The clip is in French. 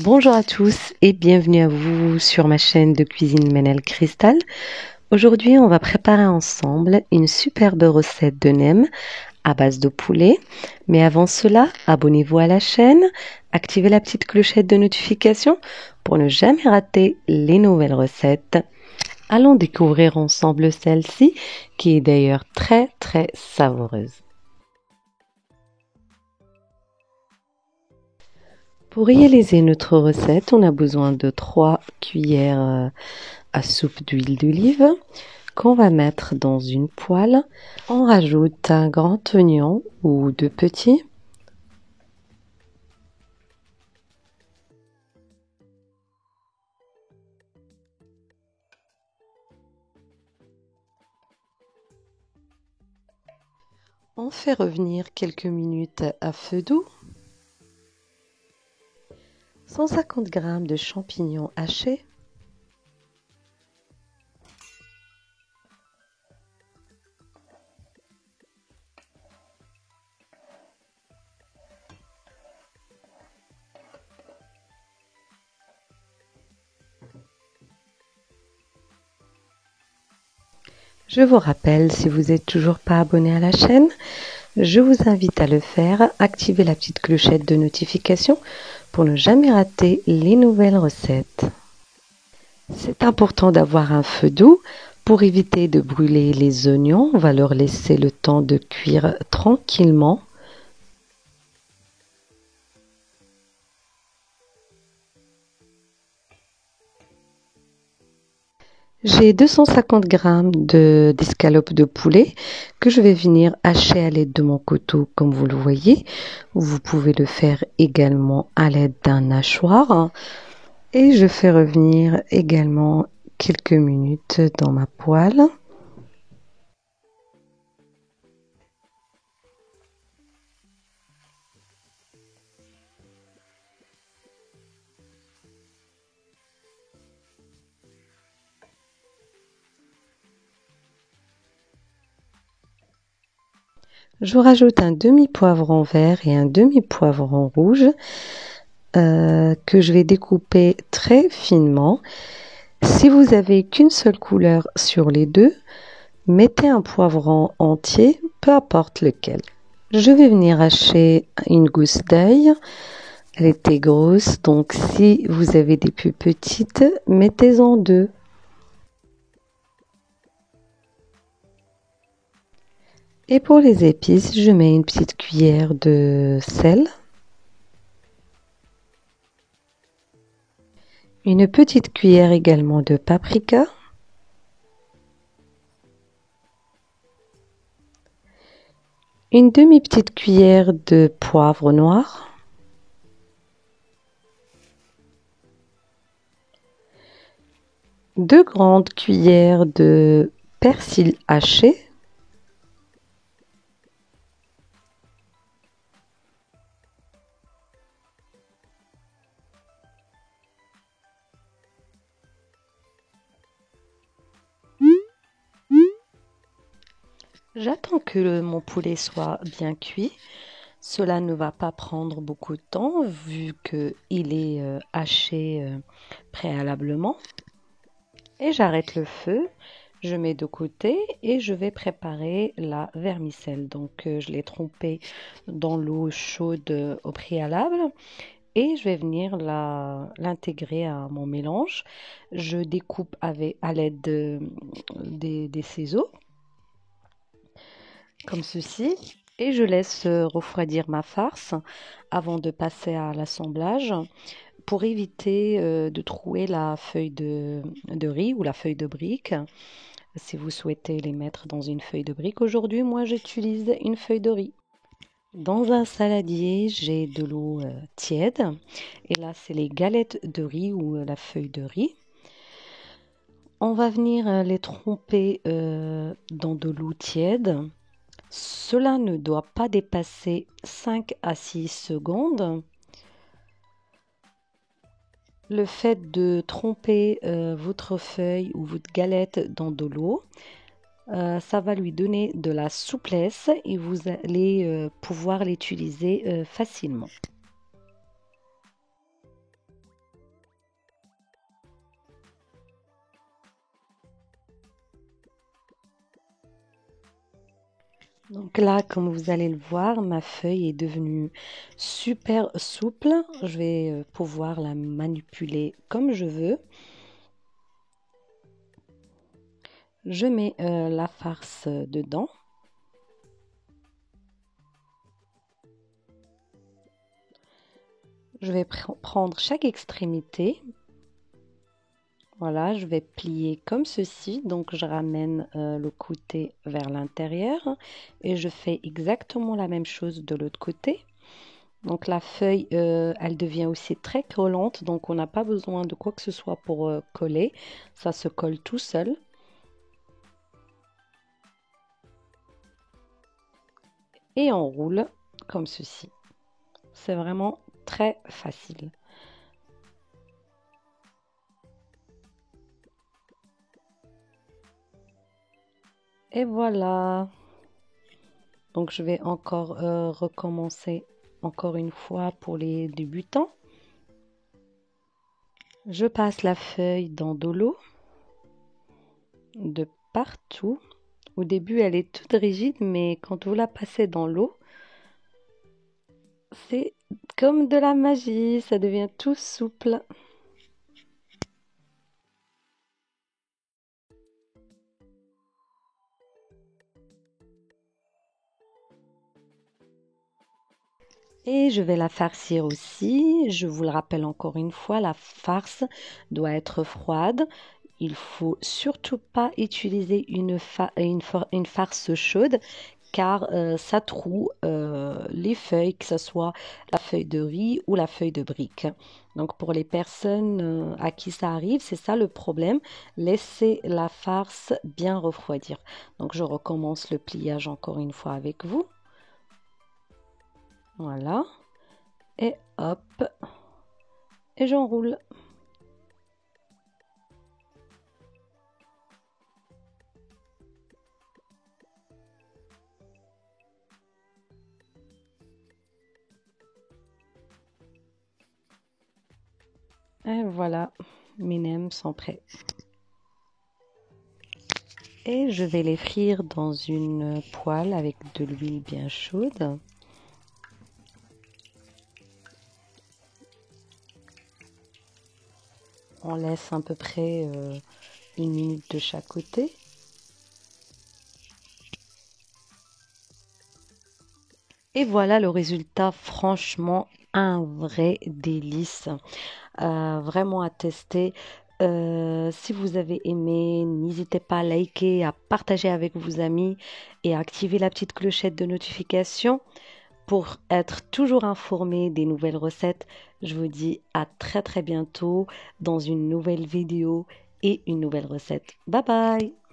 Bonjour à tous et bienvenue à vous sur ma chaîne de cuisine Manel Cristal. Aujourd'hui, on va préparer ensemble une superbe recette de nem à base de poulet. Mais avant cela, abonnez-vous à la chaîne, activez la petite clochette de notification pour ne jamais rater les nouvelles recettes. Allons découvrir ensemble celle-ci qui est d'ailleurs très savoureuse. Pour réaliser notre recette, on a besoin de 3 cuillères à soupe d'huile d'olive qu'on va mettre dans une poêle. On rajoute un grand oignon ou 2 petits. On fait revenir quelques minutes à feu doux. 150 g de champignons hachés. Je vous rappelle, si vous n'êtes toujours pas abonné à la chaîne, je vous invite à le faire, activez la petite clochette de notification pour ne jamais rater les nouvelles recettes. C'est important d'avoir un feu doux pour éviter de brûler les oignons. On va leur laisser le temps de cuire tranquillement. J'ai 250 g d'escalope de poulet que je vais venir hacher à l'aide de mon couteau comme vous le voyez. Vous pouvez le faire également à l'aide d'un hachoir. Et je fais revenir également quelques minutes dans ma poêle. Je rajoute un demi-poivron vert et un demi-poivron rouge que je vais découper très finement. Si vous avez qu'une seule couleur sur les deux, mettez un poivron entier, peu importe lequel. Je vais venir hacher une gousse d'ail. Elle était grosse, donc si vous avez des plus petites, mettez-en 2. Et pour les épices, je mets une petite cuillère de sel, une petite cuillère également de paprika, une demi-petite cuillère de poivre noir, deux grandes cuillères de persil haché, j'attends que mon poulet soit bien cuit. Cela ne va pas prendre beaucoup de temps vu qu'il est haché préalablement. Et j'arrête le feu, je mets de côté et je vais préparer la vermicelle. Donc je l'ai trempée dans l'eau chaude au préalable et je vais venir l'intégrer à mon mélange. Je découpe à l'aide des ciseaux comme ceci et je laisse refroidir ma farce avant de passer à l'assemblage pour éviter de trouer la feuille de riz ou la feuille de brique. Si vous souhaitez les mettre dans une feuille de brique, aujourd'hui, moi, j'utilise une feuille de riz. Dans un saladier, j'ai de l'eau tiède. Et là, c'est les galettes de riz ou la feuille de riz. On va venir les tremper dans de l'eau tiède. Cela ne doit pas dépasser 5 à 6 secondes. Le fait de tremper votre feuille ou votre galette dans de l'eau, ça va lui donner de la souplesse et vous allez pouvoir l'utiliser facilement. Donc là, comme vous allez le voir, ma feuille est devenue super souple. Je vais pouvoir la manipuler comme je veux. Je mets la farce dedans. Je vais prendre chaque extrémité. Voilà, je vais plier comme ceci. Donc, je ramène le côté vers l'intérieur et je fais exactement la même chose de l'autre côté. Donc, la feuille, elle devient aussi très collante. Donc, on n'a pas besoin de quoi que ce soit pour coller. Ça se colle tout seul. Et on roule comme ceci. C'est vraiment très facile. Et voilà. Donc, je vais encore recommencer encore une fois pour les débutants. Je passe la feuille dans de l'eau de partout. Au début, elle est toute rigide, mais quand vous la passez dans l'eau, c'est comme de la magie, ça devient tout souple. Et je vais la farcir aussi. Je vous le rappelle encore une fois, la farce doit être froide. Il faut surtout pas utiliser une farce chaude car ça troue les feuilles, que ce soit la feuille de riz ou la feuille de brique. Donc pour les personnes à qui ça arrive, c'est ça le problème. Laissez la farce bien refroidir. Donc je recommence le pliage encore une fois avec vous. Voilà. Et hop. Et j'enroule. Et voilà, mes nems sont prêts. Et je vais les frire dans une poêle avec de l'huile bien chaude. On laisse à peu près 1 minute de chaque côté. Et voilà le résultat, franchement, un vrai délice. Vraiment à tester. Si vous avez aimé, n'hésitez pas à liker, à partager avec vos amis et à activer la petite clochette de notification pour être toujours informé des nouvelles recettes. Je vous dis à très très bientôt dans une nouvelle vidéo et une nouvelle recette. Bye bye!